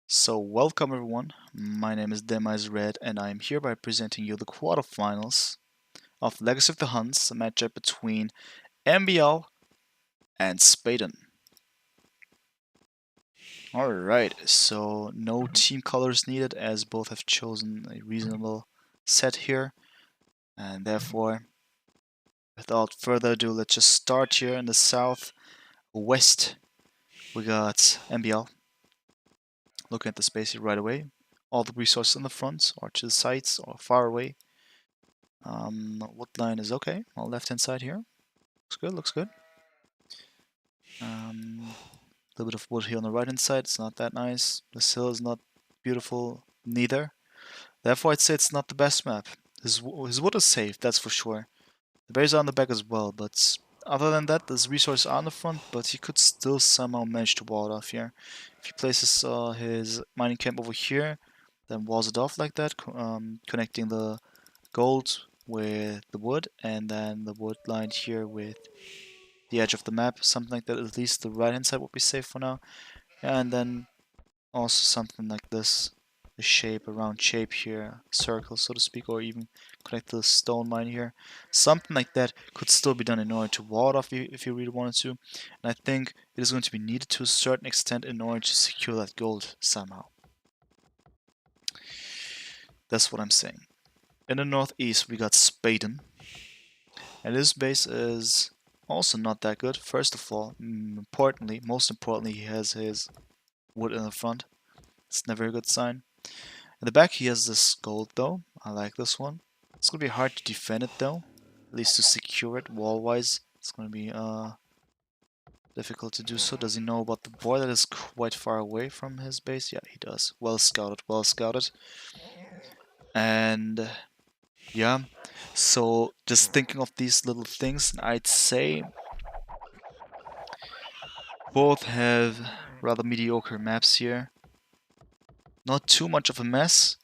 So welcome everyone, my name is DemEyesRed and I am hereby presenting you the quarterfinals of Legacy of the Huns, a matchup between MbL and Spaden. Alright, so no team colors needed as both have chosen a reasonable set here, and therefore, without further ado, let's just start here in the southwest. We got MbL, looking at the space here right away. All the resources in the front or to the sides or far away. Wood line is okay. On left hand side here. Looks good, looks good. A little bit of wood here on the right hand side. It's not that nice. This hill is not beautiful neither. Therefore, I'd say it's not the best map. His wood is safe, that's for sure. The berries are on the back as well, but other than that, there's resources on the front, but he could still somehow manage to wall it off here. If he places his mining camp over here, then walls it off like that, connecting the gold with the wood, and then the wood lined here with the edge of the map, something like that. At least the right hand side would be safe for now. And then also something like this, the shape, a round shape here, circle so to speak, or even connect the stone mine here. Something like that could still be done in order to wall it off if you really wanted to. And I think it is going to be needed to a certain extent in order to secure that gold somehow. That's what I'm saying. In the northeast we got Spaden, and his base is also not that good. First of all, most importantly, he has his wood in the front. It's never a good sign. In the back he has this gold though. I like this one. It's gonna be hard to defend it though. At least to secure it wall-wise. It's gonna be difficult to do so. Does he know about the boy that is quite far away from his base? Yeah, he does. Well scouted, well scouted. And yeah, so just thinking of these little things, I'd say both have rather mediocre maps here. Not too much of a mess.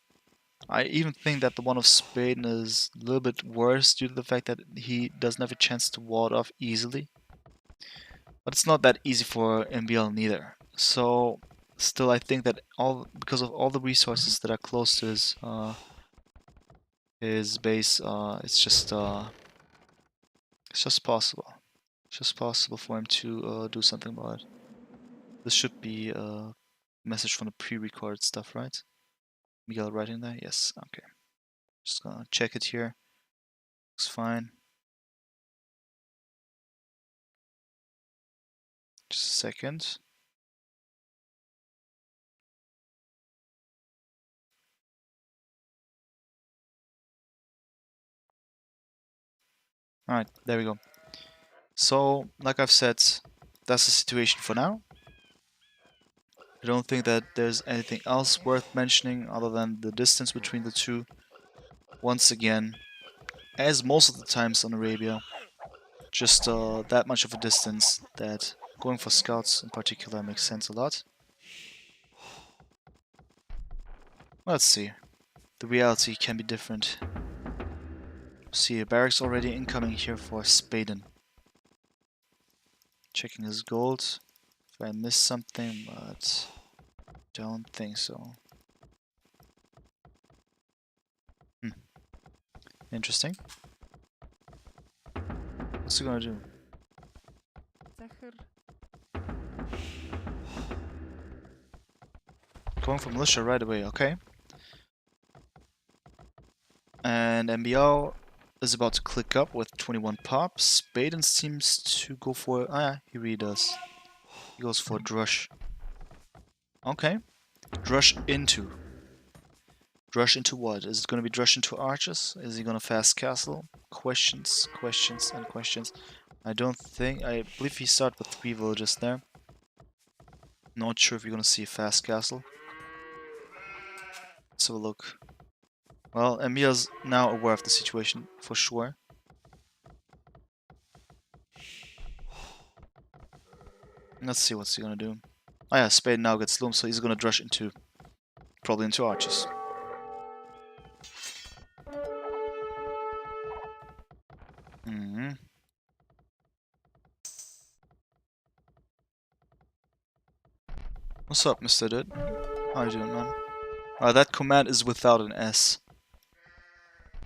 I even think that the one of Spaden is a little bit worse due to the fact that he doesn't have a chance to ward off easily. But it's not that easy for MbL neither. So still I think that because of all the resources that are close to his base, it's just possible. It's just possible for him to do something about it. This should be a message from the pre-recorded stuff, right? Miguel writing there? Yes, okay. Just gonna check it here. Looks fine. Just a second. Alright, there we go. So, like I've said, that's the situation for now. I don't think that there's anything else worth mentioning other than the distance between the two. Once again, as most of the times on Arabia, just that much of a distance that going for scouts in particular makes sense a lot. Let's see. The reality can be different. See, a barracks already incoming here for Spaden. Checking his gold. If I missed something, but don't think so. Interesting. What's he gonna do? Going for militia right away, okay. And MbL is about to click up with 21 pops. Spaden seems to go for... he really does. He goes for Drush. Okay. Drush into. Drush into what? Is it going to be Drush into archers? Is he going to fast castle? Questions, questions, and questions. I believe he started with 3 villages there. Not sure if you're going to see a fast castle. Let's have a look. Well, MbL's now aware of the situation, for sure. Let's see what's he gonna do. Oh yeah, Spaden now gets Loom, so he's gonna drush into... probably into archers. What's up, Mr. Dude? How are you doing, man? That command is without an S.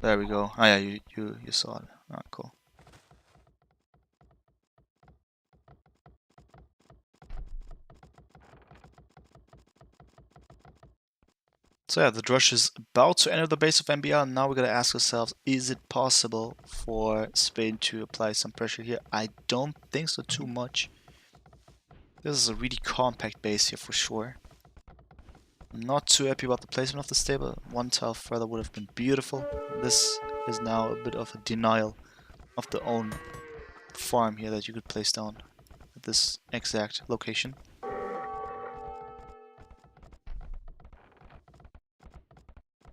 There we go. Oh yeah, you saw it. Cool. So yeah, the Drush is about to enter the base of MbL, and now we gotta ask ourselves, is it possible for Spaden to apply some pressure here? I don't think so too much. This is a really compact base here for sure. I'm not too happy about the placement of the stable. One tile further would have been beautiful. This is now a bit of a denial of the own farm here that you could place down at this exact location.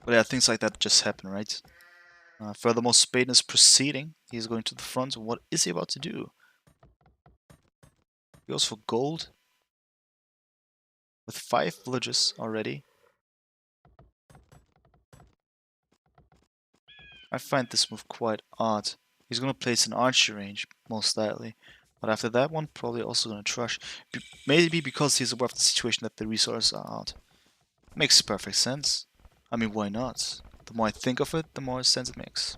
But yeah, things like that just happen, right? Furthermore, Spaden is proceeding. He's going to the front. What is he about to do? He goes for gold. With 5 villages already. I find this move quite odd. He's going to place an archer range, most likely. But after that one, probably also going to trush. Maybe because he's aware of the situation that the resources are out. Makes perfect sense. I mean, why not? The more I think of it, the more sense it makes.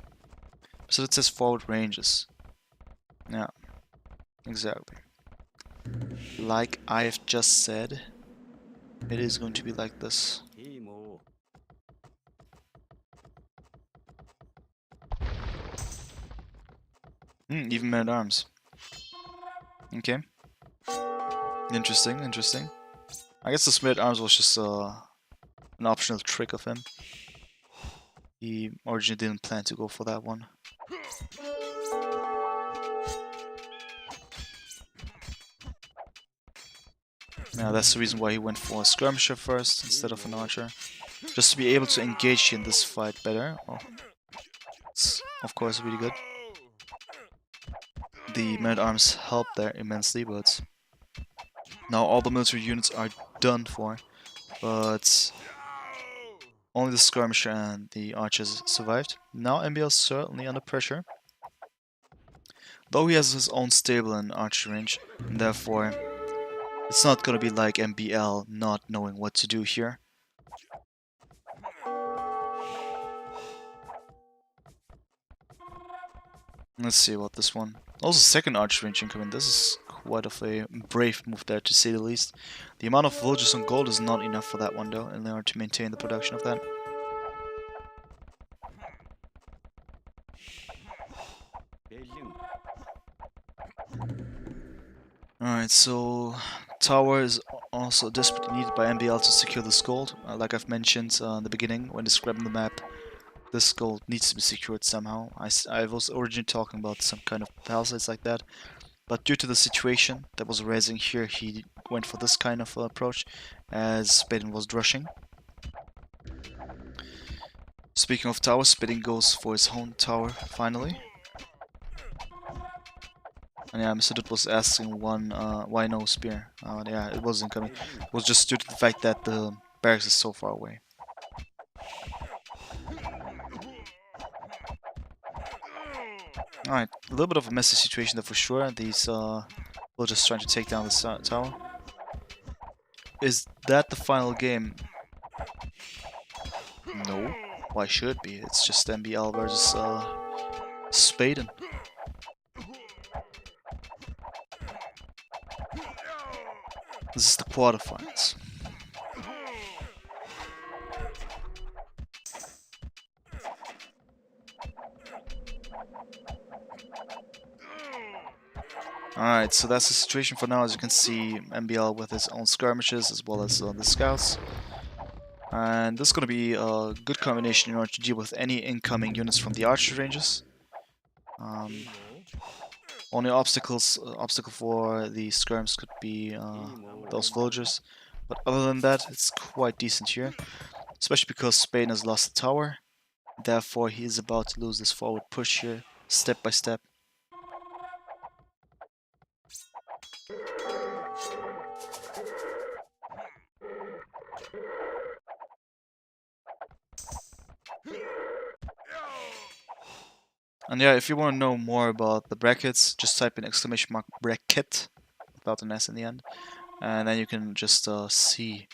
So it says forward ranges. Yeah, exactly. Like I have just said, it is going to be like this. Even man at arms. Okay. Interesting, interesting. I guess the Smith Arms was just an optional trick of him. He originally didn't plan to go for that one. Now that's the reason why he went for a skirmisher first instead of an archer. Just to be able to engage in this fight better. Oh, it's of course really good. The men-at-arms help there immensely, but now all the military units are done for. But only the skirmisher and the archers survived. Now MbL is certainly under pressure. Though he has his own stable and archer range, and therefore it's not gonna be like MbL not knowing what to do here. Let's see about this one. Also second archer range incoming. This is quite of a brave move there, to say the least. The amount of villages on gold is not enough for that one though, in order to maintain the production of that. Alright, so tower is also desperately needed by MbL to secure this gold. Like I've mentioned in the beginning when describing the map, this gold needs to be secured somehow. I was originally talking about some kind of palisades like that, but due to the situation that was arising here, he went for this kind of approach as Spaden was rushing. Speaking of towers, Spaden goes for his own tower finally. And yeah, Mr. Dutt was asking why no spear. Yeah, it wasn't coming. It was just due to the fact that the barracks is so far away. Alright, a little bit of a messy situation there for sure. These villagers trying to take down this tower. Is that the final game? No. Why should it be? It's just MbL versus Spaden. This is the quarterfinals. Alright, so that's the situation for now. As you can see, MbL with his own skirmishes as well as the scouts. And this is going to be a good combination in order to deal with any incoming units from the archer ranges. Only obstacle for the skirms could be those villagers. But other than that, it's quite decent here. Especially because Spaden has lost the tower. Therefore, he is about to lose this forward push here, step by step. And yeah, if you want to know more about the brackets, just type in !bracket without an S in the end, and then you can just see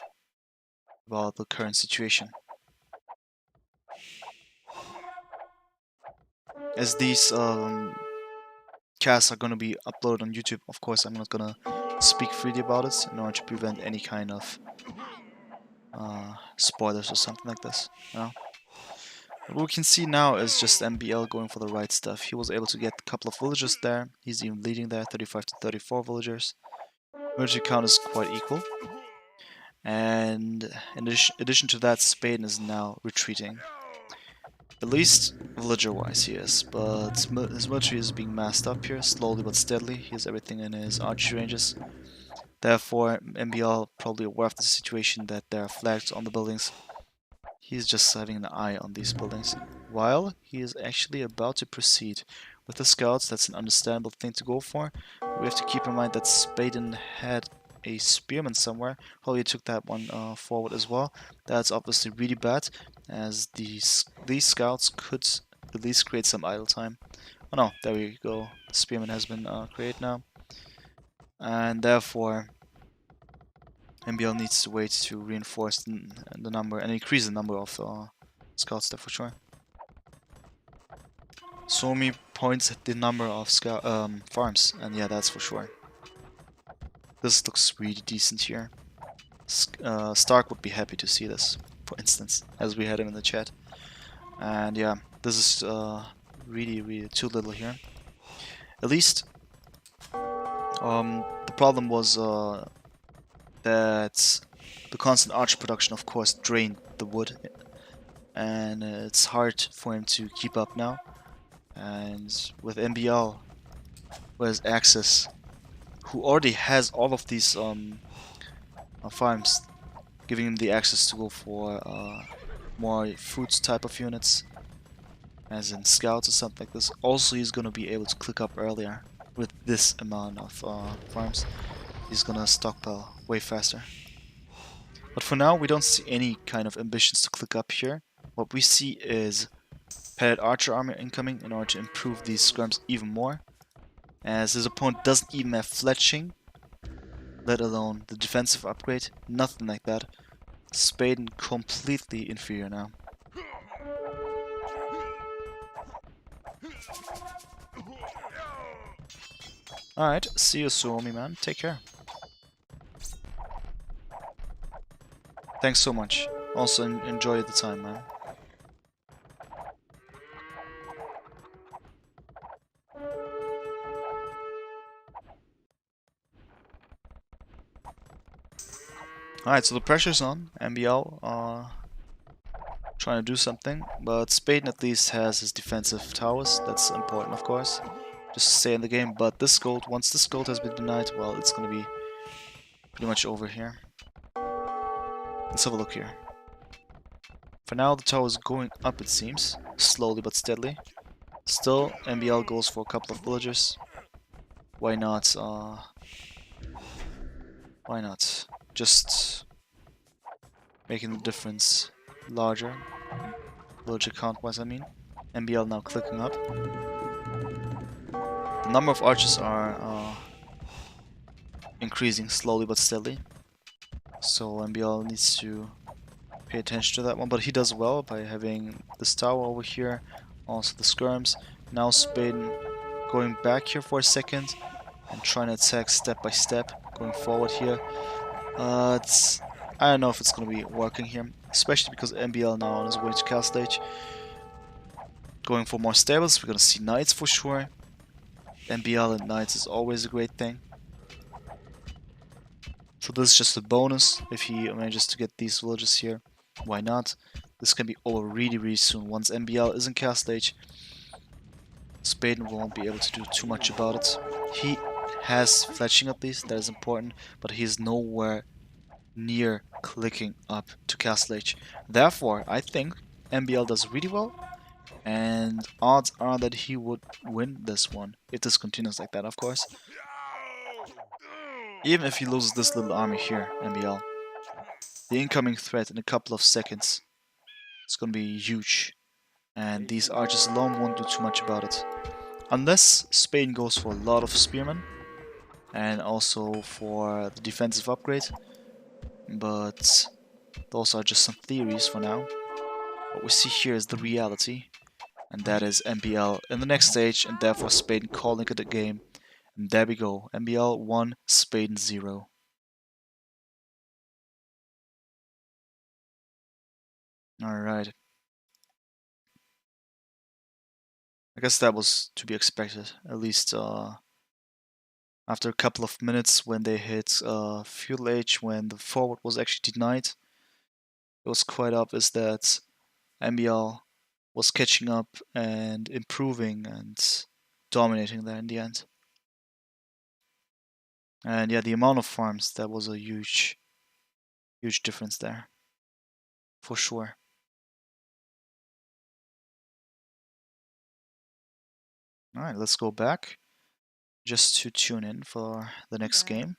about the current situation. As these casts are going to be uploaded on YouTube, of course I'm not going to speak freely about it in order to prevent any kind of spoilers or something like this. You know? What we can see now is just MbL going for the right stuff. He was able to get a couple of villagers there. He's even leading there, 35 to 34 villagers. Military count is quite equal. And in addition to that, Spaden is now retreating. At least villager-wise he is, but his military is being massed up here, slowly but steadily. He has everything in his archery ranges. Therefore, MbL probably aware of the situation that there are flags on the buildings. He's just having an eye on these buildings. While he is actually about to proceed with the scouts, that's an understandable thing to go for. We have to keep in mind that Spaden had a spearman somewhere. Probably took that one forward as well. That's obviously really bad, as these scouts could at least create some idle time. Oh no, there we go. The spearman has been created now. And therefore, MbL needs to wait to reinforce the number and increase the number of scouts there for sure. Suomi points at the number of farms, and yeah, that's for sure. This looks really decent here. Stark would be happy to see this, for instance, as we had him in the chat. And yeah, this is really too little here. At least, the problem was that the constant archer production, of course, drained the wood, and it's hard for him to keep up now. And with MbL, who has access, who already has all of these farms, giving him the access to go for more food type of units, as in scouts or something like this. Also, he's gonna be able to click up earlier with this amount of farms. He's gonna stockpile way faster. But for now, we don't see any kind of ambitions to click up here. What we see is padded archer armor incoming in order to improve these scrums even more, as his opponent doesn't even have fletching, let alone the defensive upgrade, nothing like that. Spaden completely inferior now. Alright, see you Suomi, man. Take care. Thanks so much. Also enjoy the time, man. Alright, so the pressure's on. MbL trying to do something, but Spaden at least has his defensive towers. That's important, of course, just to stay in the game. But this gold, once this gold has been denied, well, it's gonna be pretty much over here. Let's have a look here. For now, the tower is going up, it seems, slowly but steadily. Still, MbL goes for a couple of villagers. Why not? Why not? Just making the difference larger, villager count-wise, I mean. MbL now clicking up. The number of archers are increasing slowly but steadily. So MbL needs to pay attention to that one, but he does well by having this tower over here, also the skirms. Now Spaden going back here for a second and trying to attack step by step, going forward here. I don't know if it's going to be working here, especially because MbL now on his way to castle stage. Going for more stables, we're going to see knights for sure. MbL and knights is always a great thing. So this is just a bonus if he manages to get these villages here. Why not? This can be over really soon. Once MbL is in cast stage, Spaden won't be able to do too much about it. He has fletching at least, that is important, but he is nowhere near clicking up to cast stage. Therefore, I think MbL does really well, and odds are that he would win this one, if this continues like that, of course. Even if he loses this little army here, MbL, the incoming threat in a couple of seconds is going to be huge, and these archers alone won't do too much about it. Unless Spaden goes for a lot of spearmen, and also for the defensive upgrade, but Those are just some theories for now. What we see here is the reality, and that is MbL in the next stage, and therefore Spaden calling it a game. And there we go, MbL 1, Spaden 0. Alright. I guess that was to be expected, at least after a couple of minutes when they hit fuel age, when the forward was actually denied. It was quite obvious that MbL was catching up and improving and dominating there in the end. And yeah, the amount of farms, that was a huge difference there, for sure. Alright, let's go back just to tune in for the next game.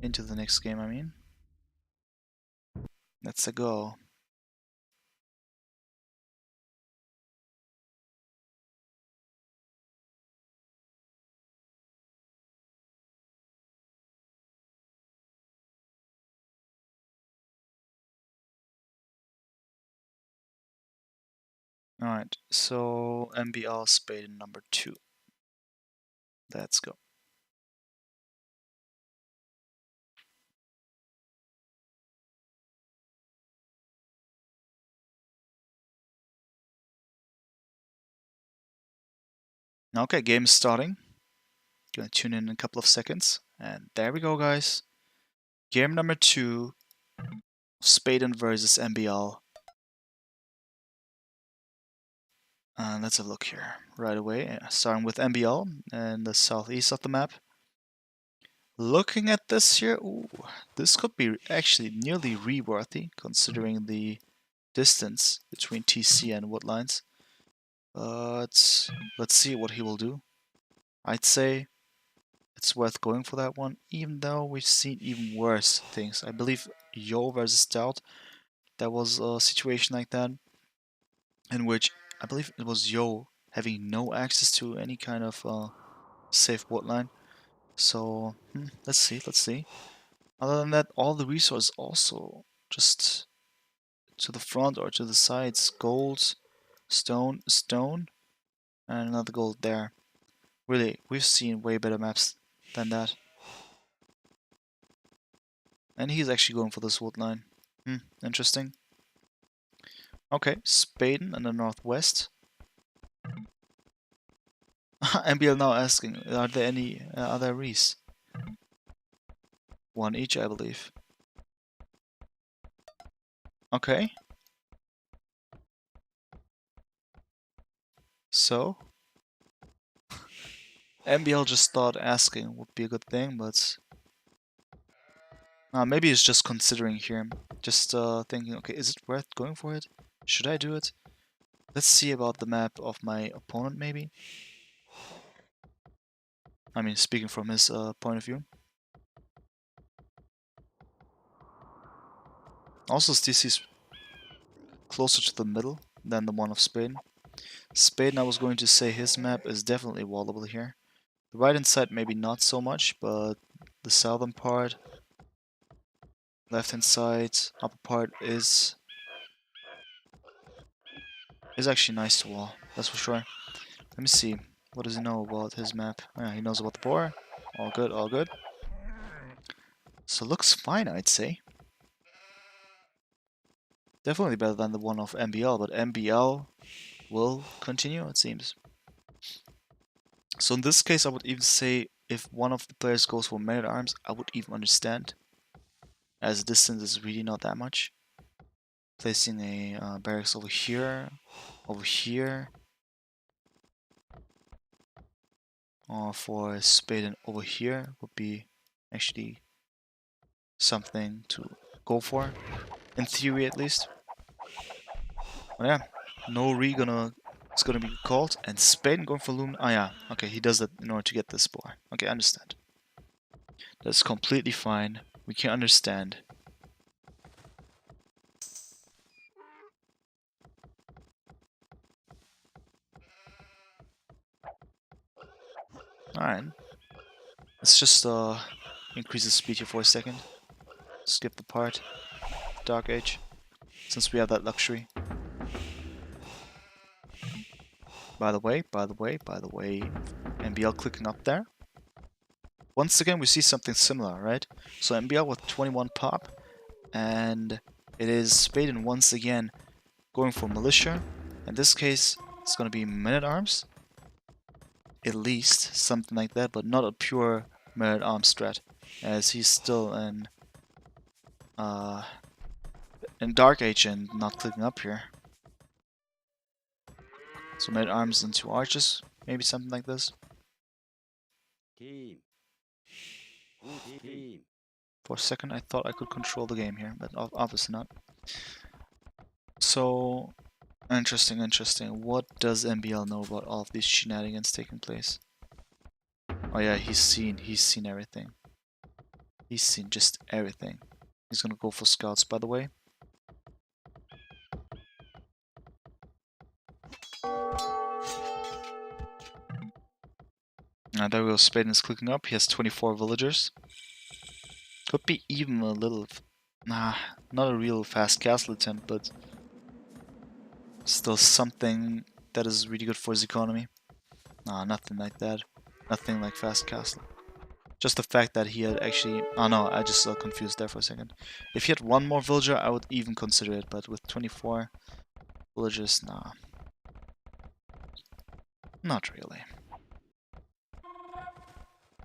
Into the next game, I mean. Let's go. Alright, so MbL Spaden number 2. Let's go. Okay, game is starting. Gonna tune in a couple of seconds. And there we go, guys. Game number 2, Spaden versus MbL. Let's have a look here right away. Starting with MbL and the southeast of the map. Looking at this here, ooh, this could be actually nearly reworthy considering the distance between TC and Woodlines. But let's see what he will do. I'd say it's worth going for that one, even though we've seen even worse things. I believe Yo versus Stout, there was a situation like that in which I believe it was Yo having no access to any kind of safe woodline. So let's see. Other than that, all the resources also just to the front or to the sides. Gold, stone, stone, and another gold there. Really, we've seen way better maps than that. And he's actually going for this wood line. Interesting. Okay, Spaden in the northwest. MbL now asking, are there any other Rees? One each, I believe. Okay. So, MbL just thought asking would be a good thing, but maybe he's just considering here. Just thinking, okay, is it worth going for it? Should I do it? Let's see about the map of my opponent, maybe. I mean, speaking from his point of view. Also, DC's closer to the middle than the one of Spain. Spaden, I was going to say his map is definitely wallable here. The right hand side maybe not so much, but the southern part, left hand side, upper part is actually nice to wall, that's for sure. Let me see, what does he know about his map? Yeah, he knows about the boar. All good, all good. So looks fine, I'd say. Definitely better than the one of MbL, but MbL will continue, it seems. So in this case, I would even say if one of the players goes for man-at-arms, I would even understand, as the distance is really not that much. Placing a barracks over here, or for Spaden over here would be actually something to go for, in theory at least. But yeah, no re is gonna be called, and Spaden going for Lumen. Oh yeah, okay, he does that in order to get this boar. Okay, I understand. That's completely fine. We can understand. Alright. Let's just increase the speed here for a second. skip the part. Dark Age. Since we have that luxury. By the way, MbL clicking up there. Once again, we see something similar, right? So MbL with 21 pop, and it is Spaden once again going for Militia. In this case, it's going to be Men-at-Arms. At least, something like that, but not a pure Men-at-Arms strat, as he's still in Dark Age and not clicking up here. So Men-at-Arms and 2 Archers, maybe something like this. For a second, I thought I could control the game here, but obviously not. So, interesting. What does MbL know about all of these shenanigans taking place? Oh yeah, he's seen everything. He's seen just everything. He's gonna go for scouts, by the way. There we go, Spaden is clicking up. He has 24 villagers. Could be even a little... Nah, not a real fast castle attempt, but... still something that is really good for his economy. Nah, nothing like that. Nothing like fast castle. Just the fact that he had actually... Oh no, I just got confused there for a second. If he had one more villager, I would even consider it, but with 24 villagers, nah. Not really.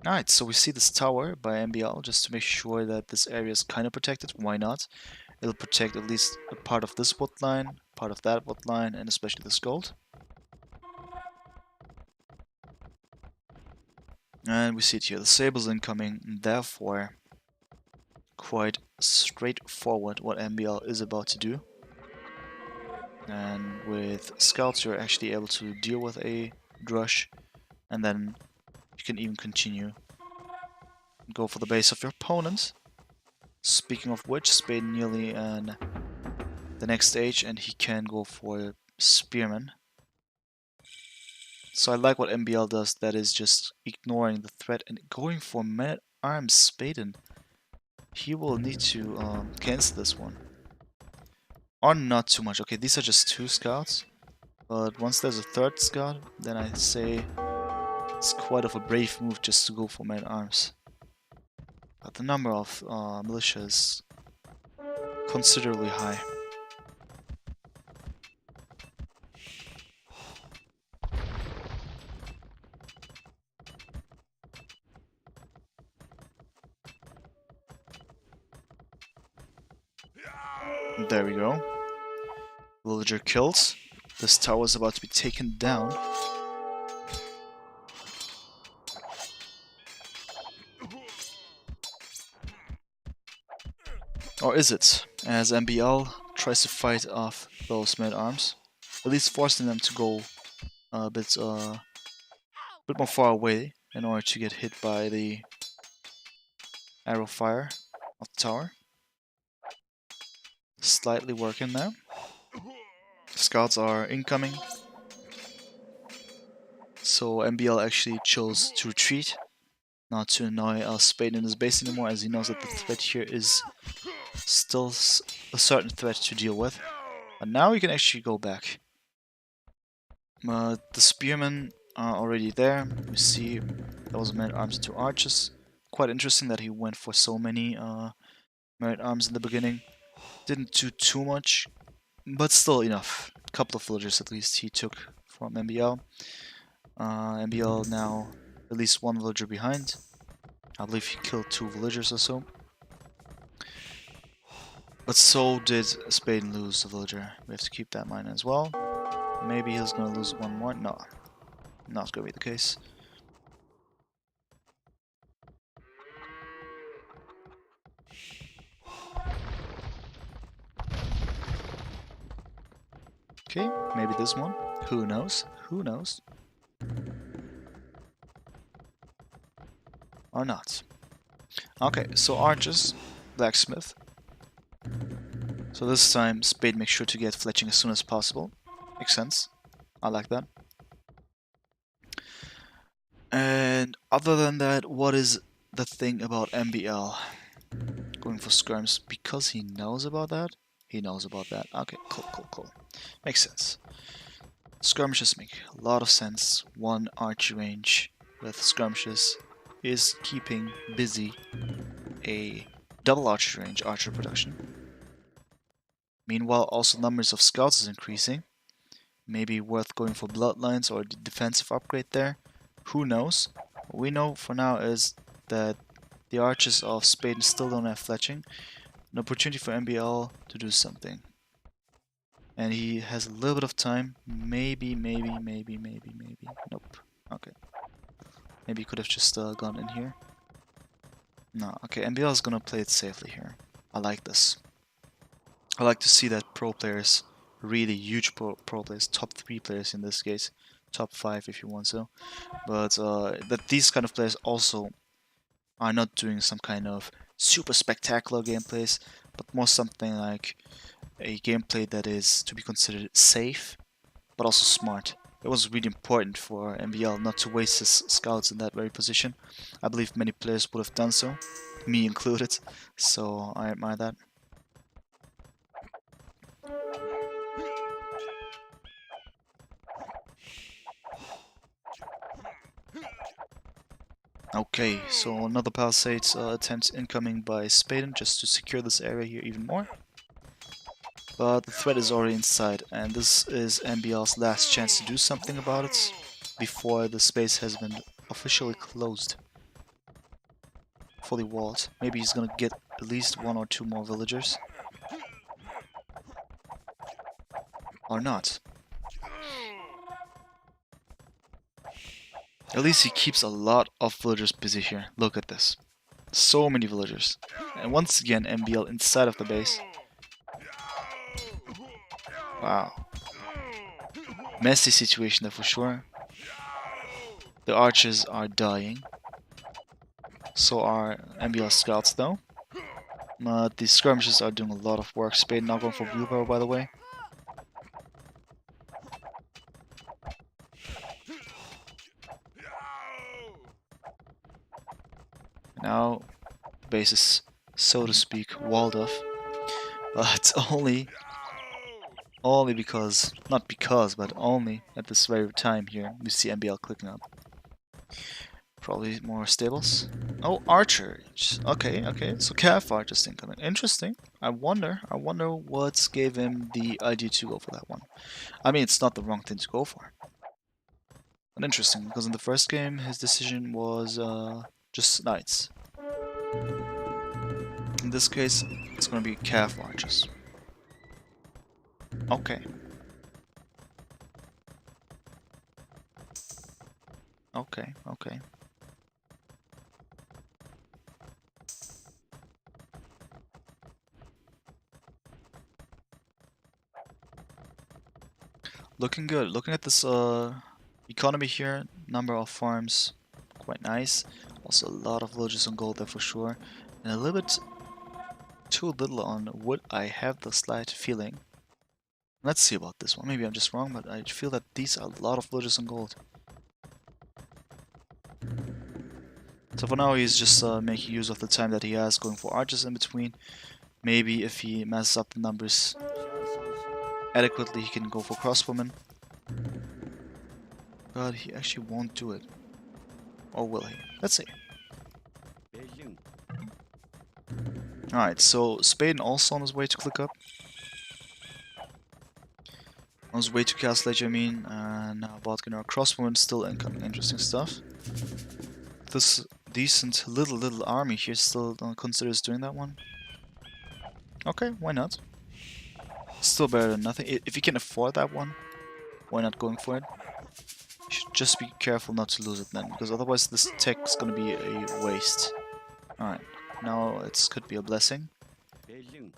Alright, so we see this tower by MbL just to make sure that this area is kind of protected. Why not? It'll protect at least a part of this wood line, part of that wood line, and especially this gold. And we see it here, the Sable's incoming, and therefore quite straightforward what MbL is about to do. And with scouts you're actually able to deal with a drush, and then you can even continue. Go for the base of your opponent. Speaking of which, Spaden nearly in the next stage, and he can go for Spearman. So I like what MbL does, that is just ignoring the threat and going for Men-at-Arms Spaden. He will need to cancel this one. Or not too much. Okay, these are just 2 scouts. But once there's a 3rd scout, then I say it's quite of a brave move just to go for Men-at-Arms. But the number of militia is considerably high. There we go. Villager kills. This tower is about to be taken down. Or is it? As MbL tries to fight off those Men-at-Arms. At least forcing them to go a bit more far away in order to get hit by the arrow fire of the tower. Slightly working there. Scouts are incoming. So MbL actually chose to retreat, not to annoy Spaden in his base anymore, as he knows that the threat here is still a certain threat to deal with. And now we can actually go back. The spearmen are already there. We see those Men-at-Arms and 2 archers. Quite interesting that he went for so many Men-at-Arms in the beginning. Didn't do too much, but still enough. A couple of villagers at least he took from MbL. MbL now at least 1 villager behind. I believe he killed 2 villagers or so. But so did Spaden lose a villager. We have to keep that in mind as well. Maybe he's gonna lose 1 more. No, not gonna be the case. Okay, maybe this one. Who knows? Who knows? Or not. Okay, so archers, blacksmith. So this time Spade makes sure to get fletching as soon as possible. Makes sense. I like that. And other than that, what is the thing about MbL? going for skirms because he knows about that. He knows about that. Okay, cool. Makes sense. Skirmishes make a lot of sense. One archery range with skirmishes is keeping busy a double archery range archer production. Meanwhile, also numbers of scouts is increasing. Maybe worth going for bloodlines or the defensive upgrade there. Who knows? What we know for now is that the archers of Spaden still don't have fletching. An opportunity for MbL to do something. And he has a little bit of time. Maybe. Nope. Okay. Maybe he could have just gone in here. No, okay, MbL is gonna play it safely here. I like this. I like to see that pro players, really huge pro players, top 3 players in this case, top 5 if you want so, but that these kind of players also are not doing some kind of super spectacular gameplays, but more something like a gameplay that is to be considered safe, but also smart. It was really important for MbL not to waste his scouts in that very position. I believe many players would have done so, me included, so I admire that. Okay, so another palisade attempt incoming by Spaden just to secure this area here even more. But the threat is already inside, and this is MbL's last chance to do something about it before the space has been officially closed. Fully walled. Maybe he's gonna get at least 1 or 2 more villagers. Or not. At least he keeps a lot of villagers busy here. Look at this. So many villagers. And once again, MbL inside of the base. Wow. Messy situation there for sure. The archers are dying. So are MbL scouts though. The skirmishes are doing a lot of work. Spaden now going for wheelbarrow, by the way. Now base is, so to speak, walled off. But only because, not because, but only at this very time here we see MbL clicking up. Probably more stables. Oh, archers. Okay, so calf archers incoming. Interesting. I wonder what gave him the idea to go for that one. I mean, it's not the wrong thing to go for. But interesting, because in the first game his decision was just knights. In this case, it's gonna be calf archers. Okay. Okay. Looking good. Looking at this economy here, number of farms, quite nice. Also a lot of villages on gold there for sure. And a little bit too little on wood, I have the slight feeling. Let's see about this one. Maybe I'm just wrong, but I feel that these are a lot of villages on gold. So for now he's just making use of the time that he has, going for archers in between. Maybe if he messes up the numbers adequately, he can go for crossbowmen. But he actually won't do it. Or will he? Let's see. Alright, so Spaden also on his way to click up. On his way to Castle Age, I mean. Now Botkin or crossbowmen still incoming. Interesting stuff. This decent little army here still considers doing that one. Okay, why not? Still better than nothing. If you can afford that one, why not going for it? You should just be careful not to lose it then, because otherwise this tech is gonna be a waste. Alright, now it could be a blessing.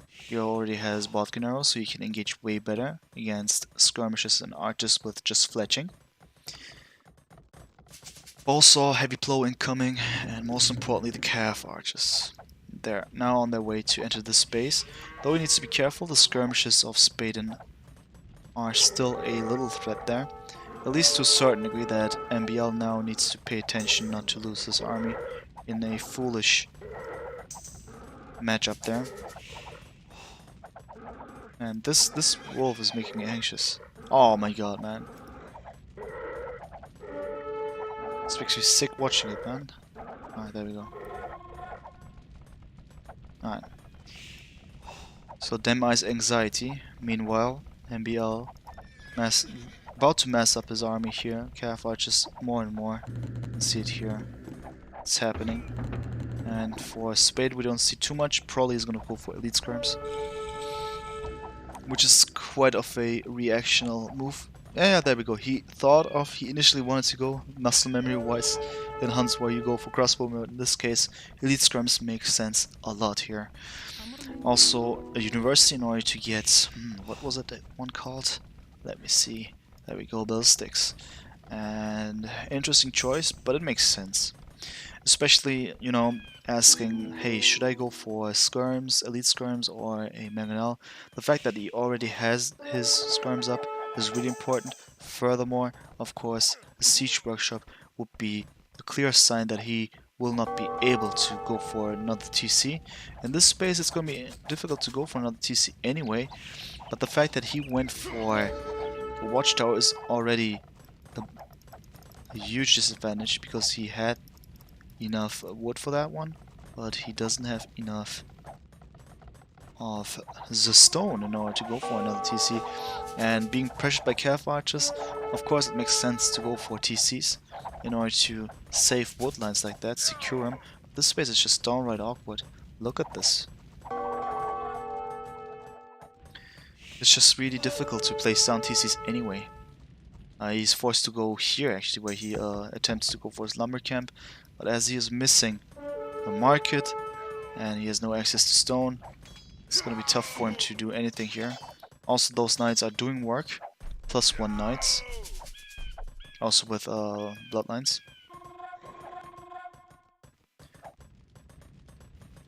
He already has Botkin arrows, so he can engage way better against skirmishes and archers with just fletching. Also, heavy plow incoming, and most importantly the calf archers. They're now on their way to enter the space, though he needs to be careful. The skirmishes of Spaden are still a little threat there, at least to a certain degree that MbL now needs to pay attention not to lose his army in a foolish matchup there. And this wolf is making me anxious. Oh my god, man. This makes me sick watching it, man. Alright, there we go. Alright. So DemEyes anxiety. Meanwhile, MbL about to mess up his army here. Cathar just more and more. You can see it here. It's happening. And for Spade, we don't see too much. Probably is gonna go for elite skirms, which is quite of a reactional move. Yeah, there we go. He initially wanted to go muscle memory wise in Huns where you go for crossbow mode. In this case, elite skirms make sense a lot here. Also, a university in order to get what was it that one called? Let me see. There we go, ballistics. And interesting choice, but it makes sense. Especially, you know, asking, hey, should I go for skirms, elite skirms, or a MbL? The fact that he already has his skirms up is really important. Furthermore, of course, a siege workshop would be a clear sign that he will not be able to go for another TC. In this space, it's going to be difficult to go for another TC anyway, but the fact that he went for a watchtower is already a huge disadvantage because he had enough wood for that one, but he doesn't have enough of the stone in order to go for another TC. And being pressured by calf archers, of course it makes sense to go for TCs in order to save wood lines like that, secure them. This space is just downright awkward. Look at this. It's just really difficult to place down TCs anyway. He's forced to go here actually, where he attempts to go for his lumber camp, but as he is missing the market and he has no access to stone, it's gonna be tough for him to do anything here. Also, those knights are doing work. +1 knights. Also with bloodlines.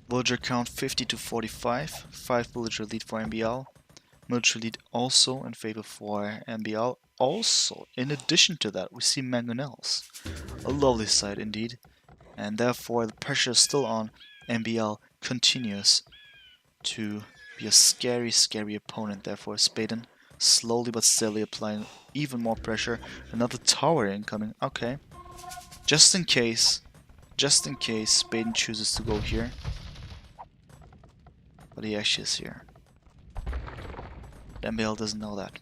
Villager count 50 to 45. 5 villager lead for MbL. Military lead also in favor for MbL. Also, in addition to that, we see mangonels. A lovely sight indeed. And therefore, the pressure is still on. MbL continues to be a scary, scary opponent. Therefore, Spaden slowly but steadily applying even more pressure. Another tower incoming. Okay. Just in case Spaden chooses to go here. But he actually is here. MbL doesn't know that.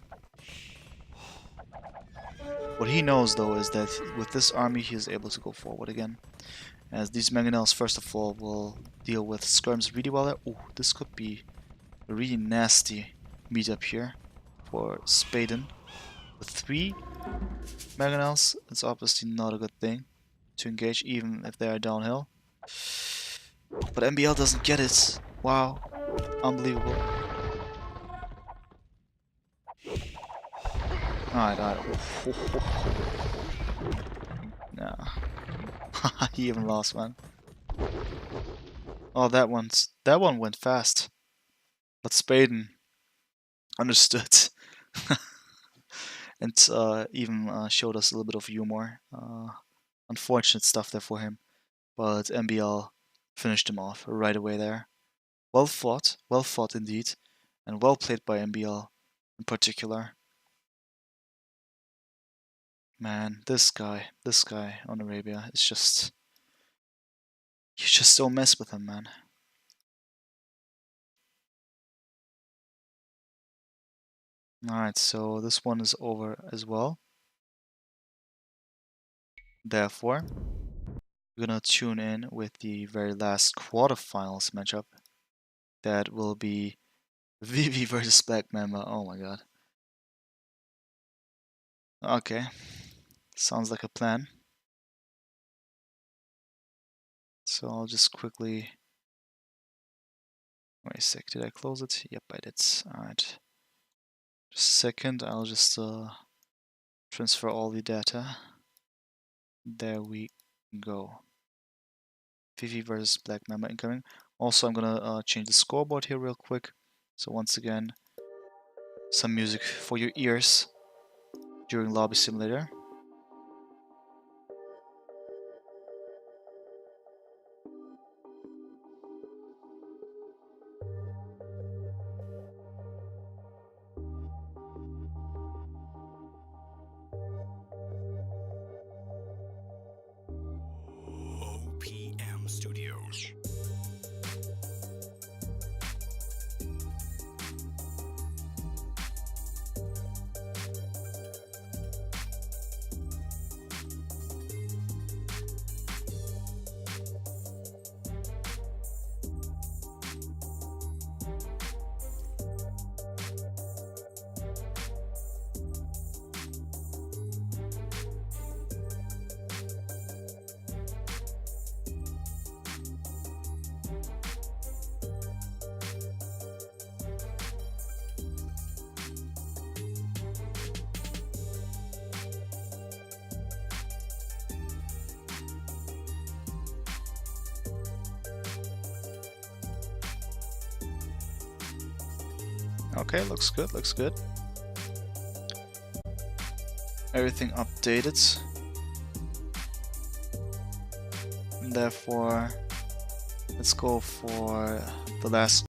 What he knows though is that with this army he is able to go forward again. As these mangonels first of all will deal with skirms really well. Ooh, this could be a really nasty meetup here for Spaden. With 3 mangonels, it's obviously not a good thing to engage even if they are downhill. But MbL doesn't get it. Wow. Unbelievable. Alright. Nah. He even lost, man. Oh, that one went fast. But Spaden understood. And even showed us a little bit of humor. Unfortunate stuff there for him. But MbL finished him off right away there. Well fought indeed. And well played by MbL in particular. Man, this guy on Arabia is just... You just don't mess with him, man. Alright, so this one is over as well. Therefore, we're gonna tune in with the very last quarterfinals matchup. That will be Vivi versus Black Mamba. Oh my god. Okay, sounds like a plan. So I'll just quickly... Wait a sec, did I close it? Yep, I did. Alright. Just a second, I'll just transfer all the data. There we go. Vivi versus Black Mamba incoming. Also, I'm gonna change the scoreboard here real quick. So once again, some music for your ears during Lobby Simulator. Okay, looks good, looks good. Everything updated. And therefore, let's go for the last